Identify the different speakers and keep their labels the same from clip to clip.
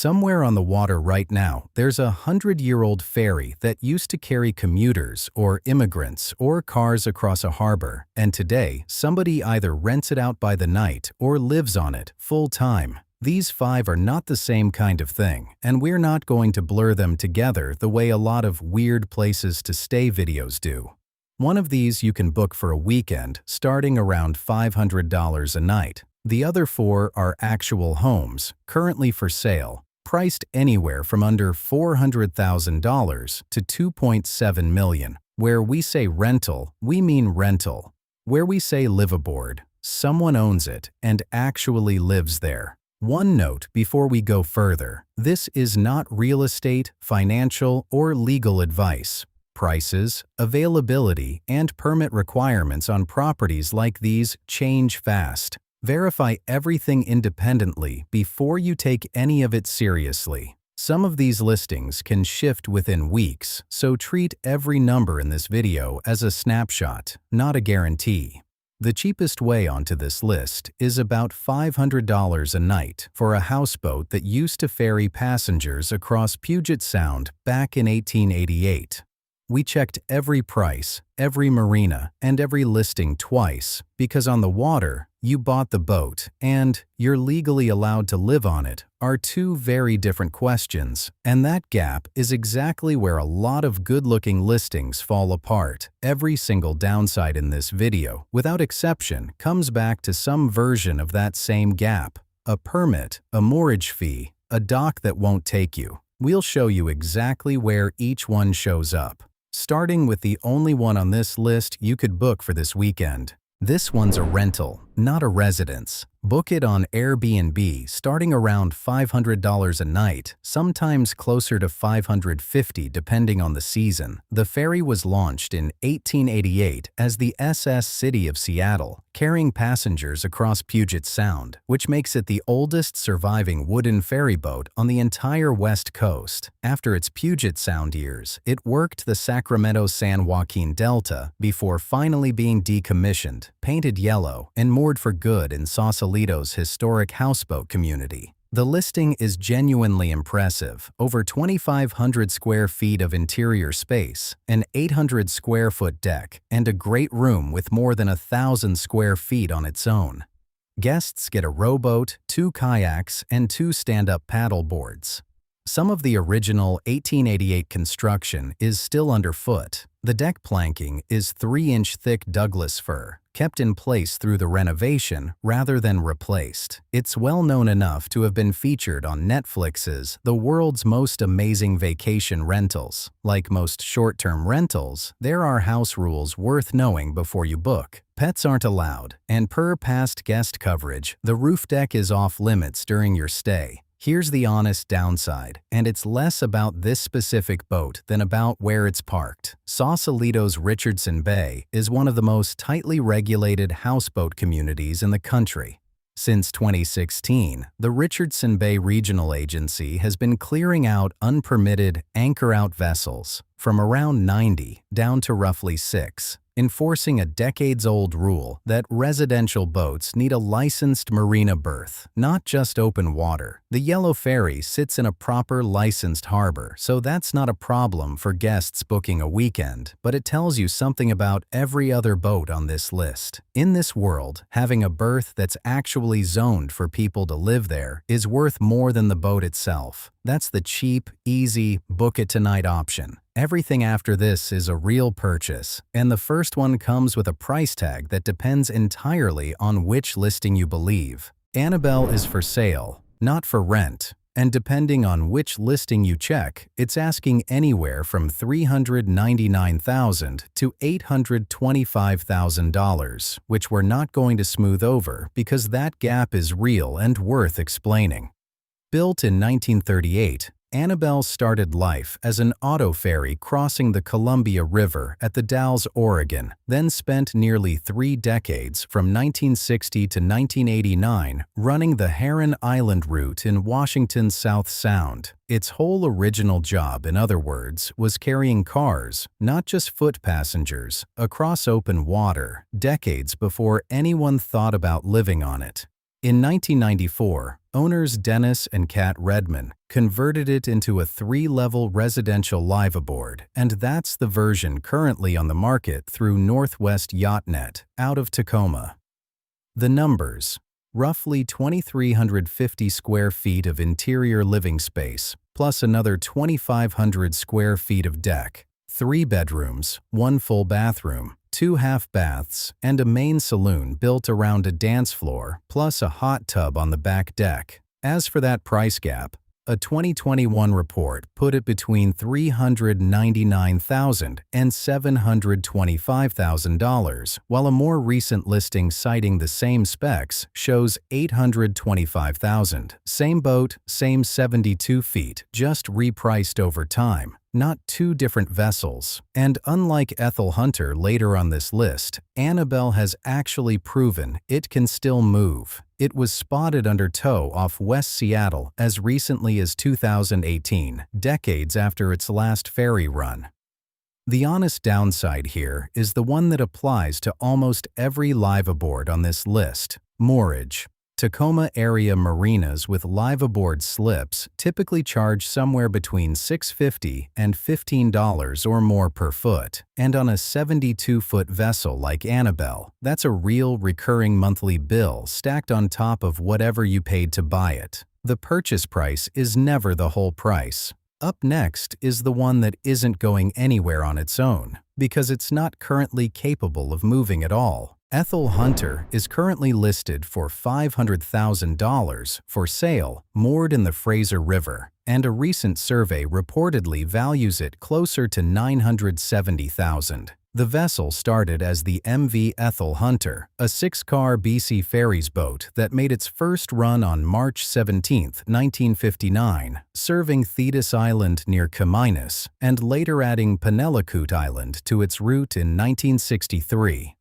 Speaker 1: Somewhere on the water right now, there's a 100-year-old ferry that used to carry commuters or immigrants or cars across a harbor, and today somebody either rents it out by the night or lives on it full-time. These five are not the same kind of thing, and we're not going to blur them together the way a lot of weird places to stay videos do. One of these you can book for a weekend, starting around $500 a night. The other four are actual homes, currently for sale, priced anywhere from under $400,000 to $2.7 million. Where we say rental, we mean rental. Where we say liveaboard, someone owns it and actually lives there. One note before we go further: this is not real estate, financial, or legal advice. Prices, availability, and permit requirements on properties like these change fast. Verify everything independently before you take any of it seriously. Some of these listings can shift within weeks, so treat every number in this video as a snapshot, not a guarantee. The cheapest way onto this list is about $500 a night for a houseboat that used to ferry passengers across Puget Sound back in 1888. We checked every price, every marina, and every listing twice, because on the water, you bought the boat, and you're legally allowed to live on it are two very different questions, and that gap is exactly where a lot of good-looking listings fall apart. Every single downside in this video, without exception, comes back to some version of that same gap: a permit, a moorage fee, a dock that won't take you. We'll show you exactly where each one shows up, starting with the only one on this list you could book for this weekend. This one's a rental, not a residence. Book it on Airbnb starting around $500 a night, sometimes closer to $550 depending on the season. The ferry was launched in 1888 as the SS City of Seattle, carrying passengers across Puget Sound, which makes it the oldest surviving wooden ferry boat on the entire West Coast. After its Puget Sound years, it worked the Sacramento-San Joaquin Delta before finally being decommissioned, painted yellow, and moored for good in Sausalito's historic houseboat community. The listing is genuinely impressive: over 2,500 square feet of interior space, an 800 square foot deck, and a great room with more than 1,000 square feet on its own. Guests get a rowboat, 2 kayaks, and 2 stand-up paddle boards. Some of the original 1888 construction is still underfoot. The deck planking is 3-inch thick Douglas fir, kept in place through the renovation rather than replaced. It's well known enough to have been featured on Netflix's The World's Most Amazing Vacation Rentals. Like most short-term rentals, there are house rules worth knowing before you book. Pets aren't allowed, and per past guest coverage, the roof deck is off limits during your stay. Here's the honest downside, and it's less about this specific boat than about where it's parked. Sausalito's Richardson Bay is one of the most tightly regulated houseboat communities in the country. Since 2016, the Richardson Bay Regional Agency has been clearing out unpermitted anchor-out vessels from around 90 down to roughly 6. Enforcing a decades-old rule that residential boats need a licensed marina berth, not just open water. The Yellow Ferry sits in a proper licensed harbor, so that's not a problem for guests booking a weekend, but it tells you something about every other boat on this list. In this world, having a berth that's actually zoned for people to live there is worth more than the boat itself. That's the cheap, easy, book-it-tonight option. Everything after this is a real purchase, and the first one comes with a price tag that depends entirely on which listing you believe. Annabelle is for sale, not for rent, and depending on which listing you check, it's asking anywhere from $399,000 to $825,000, which we're not going to smooth over because that gap is real and worth explaining. Built in 1938, Annabelle started life as an auto ferry crossing the Columbia River at the Dalles, Oregon, then spent nearly 3 decades from 1960 to 1989 running the Heron Island route in Washington's South Sound. Its whole original job, in other words, was carrying cars, not just foot passengers, across open water, decades before anyone thought about living on it. In 1994, owners Dennis and Kat Redman converted it into a 3-level residential liveaboard, and that's the version currently on the market through Northwest YachtNet, out of Tacoma. The numbers: roughly 2,350 square feet of interior living space, plus another 2,500 square feet of deck, 3 bedrooms, 1 full bathroom, 2 half baths, and a main saloon built around a dance floor, plus a hot tub on the back deck. As for that price gap, a 2021 report put it between $399,000 and $725,000, while a more recent listing citing the same specs shows $825,000. Same boat, same 72 feet, just repriced over time. Not 2 different vessels. And unlike Ethel Hunter later on this list, Annabelle has actually proven it can still move. It was spotted under tow off West Seattle as recently as 2018, decades after its last ferry run. The honest downside here is the one that applies to almost every liveaboard on this list: moorage. Tacoma area marinas with liveaboard slips typically charge somewhere between $6.50 and $15 or more per foot, and on a 72-foot vessel like Annabelle, that's a real recurring monthly bill stacked on top of whatever you paid to buy it. The purchase price is never the whole price. Up next is the one that isn't going anywhere on its own, because it's not currently capable of moving at all. Ethel Hunter is currently listed for $500,000 for sale, moored in the Fraser River, and a recent survey reportedly values it closer to $970,000. The vessel started as the MV Ethel Hunter, a 6-car BC Ferries boat that made its first run on March 17, 1959, serving Thetis Island near Caminus, and later adding Penelakut Island to its route in 1963.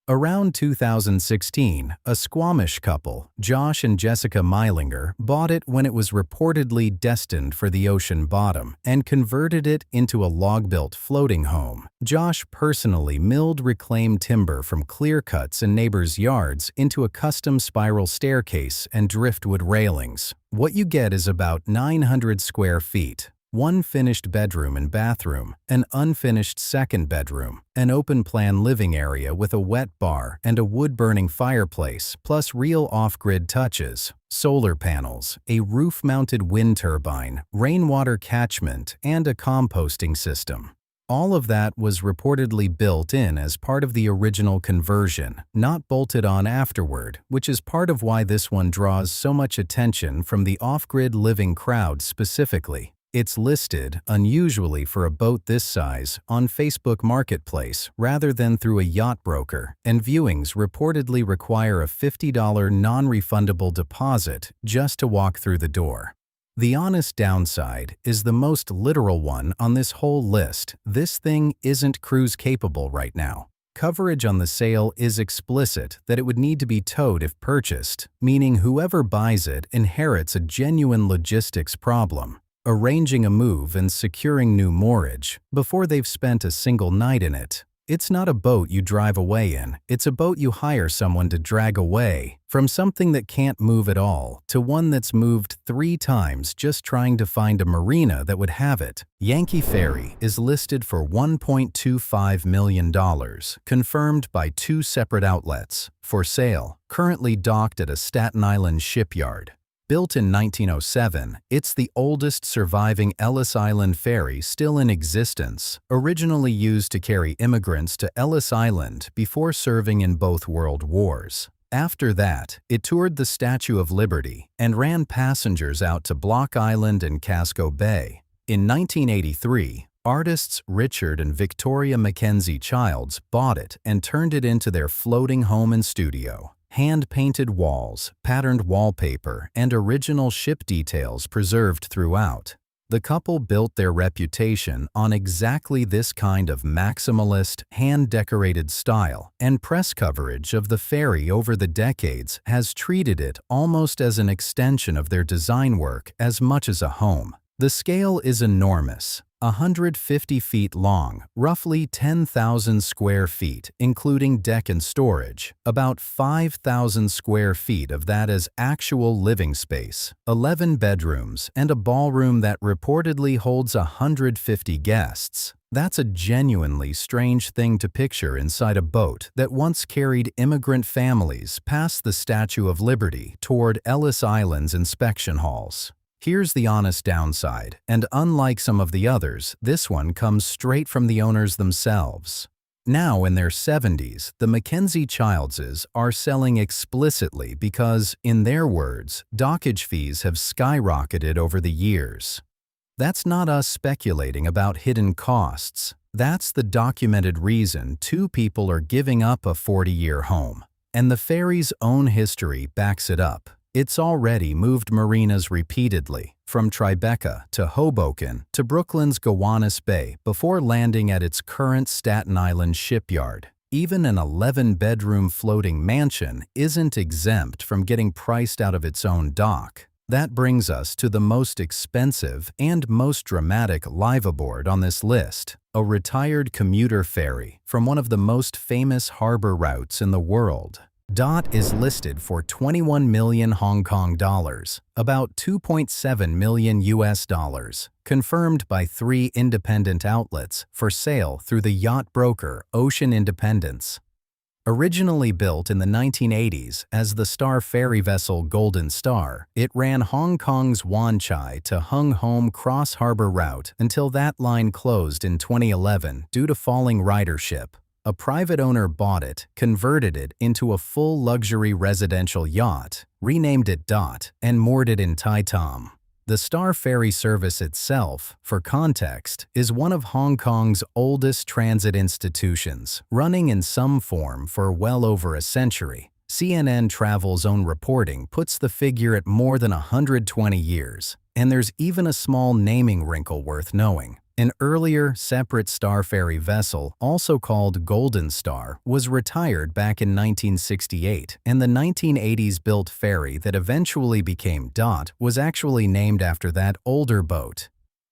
Speaker 1: Around 2016, a Squamish couple, Josh and Jessica Meilinger, bought it when it was reportedly destined for the ocean bottom and converted it into a log-built floating home. Josh personally milled reclaimed timber from clear cuts in neighbors' yards into a custom spiral staircase and driftwood railings. What you get is about 900 square feet. 1 finished bedroom and bathroom, an unfinished second bedroom, an open-plan living area with a wet bar and a wood-burning fireplace, plus real off-grid touches, solar panels, a roof-mounted wind turbine, rainwater catchment, and a composting system. All of that was reportedly built in as part of the original conversion, not bolted on afterward, which is part of why this one draws so much attention from the off-grid living crowd specifically. It's listed, unusually for a boat this size, on Facebook Marketplace rather than through a yacht broker, and viewings reportedly require a $50 non-refundable deposit just to walk through the door. The honest downside is the most literal one on this whole list. This thing isn't cruise capable right now. Coverage on the sale is explicit that it would need to be towed if purchased, meaning whoever buys it inherits a genuine logistics problem. Arranging a move and securing new moorage before they've spent a single night in it. It's not a boat you drive away in, it's a boat you hire someone to drag away, from something that can't move at all to one that's moved 3 times just trying to find a marina that would have it. Yankee Ferry is listed for $1.25 million, confirmed by 2 separate outlets, for sale, currently docked at a Staten Island shipyard. Built in 1907, it's the oldest surviving Ellis Island ferry still in existence, originally used to carry immigrants to Ellis Island before serving in both World Wars. After that, it toured the Statue of Liberty and ran passengers out to Block Island and Casco Bay. In 1983, artists Richard and Victoria Mackenzie Childs bought it and turned it into their floating home and studio. Hand-painted walls, patterned wallpaper, and original ship details preserved throughout. The couple built their reputation on exactly this kind of maximalist, hand-decorated style, and press coverage of the ferry over the decades has treated it almost as an extension of their design work as much as a home. The scale is enormous, 150 feet long, roughly 10,000 square feet, including deck and storage, about 5,000 square feet of that as actual living space, 11 bedrooms, and a ballroom that reportedly holds 150 guests. That's a genuinely strange thing to picture inside a boat that once carried immigrant families past the Statue of Liberty toward Ellis Island's inspection halls. Here's the honest downside, and unlike some of the others, this one comes straight from the owners themselves. Now in their 70s, the Mackenzie Childses are selling explicitly because, in their words, dockage fees have skyrocketed over the years. That's not us speculating about hidden costs. That's the documented reason two people are giving up a 40-year home. And the Ferry's own history backs it up. It's already moved marinas repeatedly, from Tribeca to Hoboken to Brooklyn's Gowanus Bay before landing at its current Staten Island shipyard. Even an 11-bedroom floating mansion isn't exempt from getting priced out of its own dock. That brings us to the most expensive and most dramatic liveaboard on this list, a retired commuter ferry from one of the most famous harbor routes in the world. DOT is listed for 21 million Hong Kong dollars, about 2.7 million US dollars, confirmed by 3 independent outlets for sale through the yacht broker Ocean Independence. Originally built in the 1980s as the star ferry vessel Golden Star, it ran Hong Kong's Wan Chai to Hung Hom cross-harbor route until that line closed in 2011 due to falling ridership. A private owner bought it, converted it into a full luxury residential yacht, renamed it DOT, and moored it in Tai Tom. The Star Ferry service itself, for context, is one of Hong Kong's oldest transit institutions, running in some form for well over a century. CNN Travel's own reporting puts the figure at more than 120 years, and there's even a small naming wrinkle worth knowing. An earlier, separate Star Ferry vessel, also called Golden Star, was retired back in 1968, and the 1980s-built ferry that eventually became DOT was actually named after that older boat.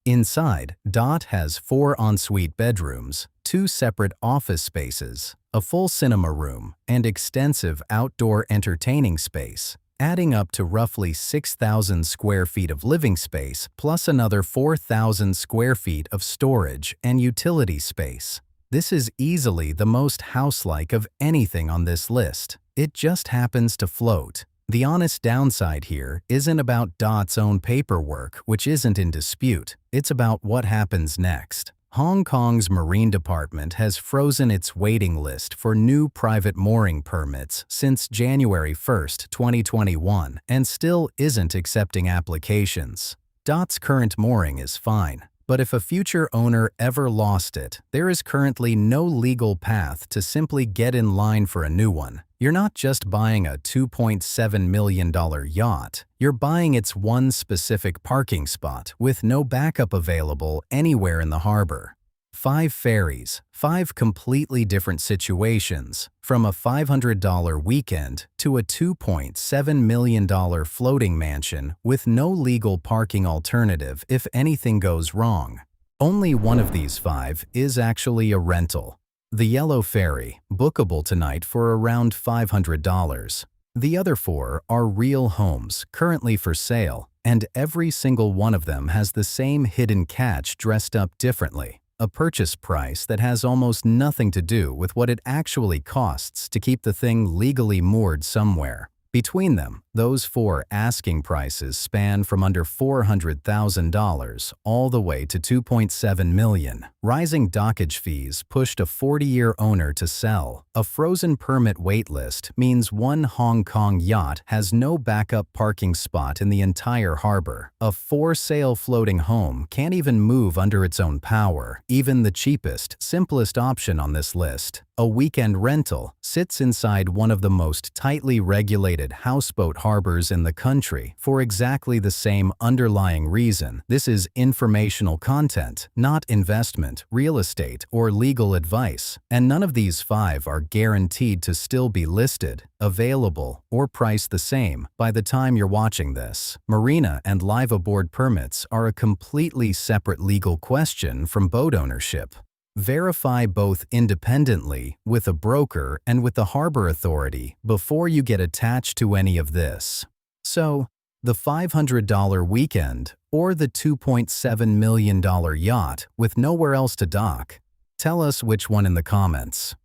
Speaker 1: Inside, DOT has 4 ensuite bedrooms, 2 separate office spaces, a full cinema room, and extensive outdoor entertaining space, adding up to roughly 6,000 square feet of living space plus another 4,000 square feet of storage and utility space. This is easily the most house-like of anything on this list. It just happens to float. The honest downside here isn't about DOT's own paperwork, which isn't in dispute. It's about what happens next. Hong Kong's Marine Department has frozen its waiting list for new private mooring permits since January 1, 2021, and still isn't accepting applications. DOT's current mooring is fine, but if a future owner ever lost it, there is currently no legal path to simply get in line for a new one. You're not just buying a $2.7 million yacht, you're buying its one specific parking spot with no backup available anywhere in the harbor. 5 ferries, 5 completely different situations, from a $500 weekend to a $2.7 million floating mansion with no legal parking alternative if anything goes wrong. Only one of these 5 is actually a rental. The Yellow Ferry, bookable tonight for around $500. The other 4 are real homes, currently for sale, and every single one of them has the same hidden catch dressed up differently. A purchase price that has almost nothing to do with what it actually costs to keep the thing legally moored somewhere. Between them, those 4 asking prices span from under $400,000 all the way to $2.7 million. Rising dockage fees pushed a 40-year owner to sell. A frozen permit waitlist means one Hong Kong yacht has no backup parking spot in the entire harbor. A for-sale floating home can't even move under its own power. Even the cheapest, simplest option on this list, a weekend rental, sits inside one of the most tightly regulated designated houseboat harbors in the country for exactly the same underlying reason. This is informational content, not investment, real estate, or legal advice. And none of these 5 are guaranteed to still be listed, available, or priced the same by the time you're watching this. Marina and liveaboard permits are a completely separate legal question from boat ownership. Verify both independently with a broker and with the harbor authority before you get attached to any of this. So, the $500 weekend or the $2.7 million yacht with nowhere else to dock? Tell us which one in the comments.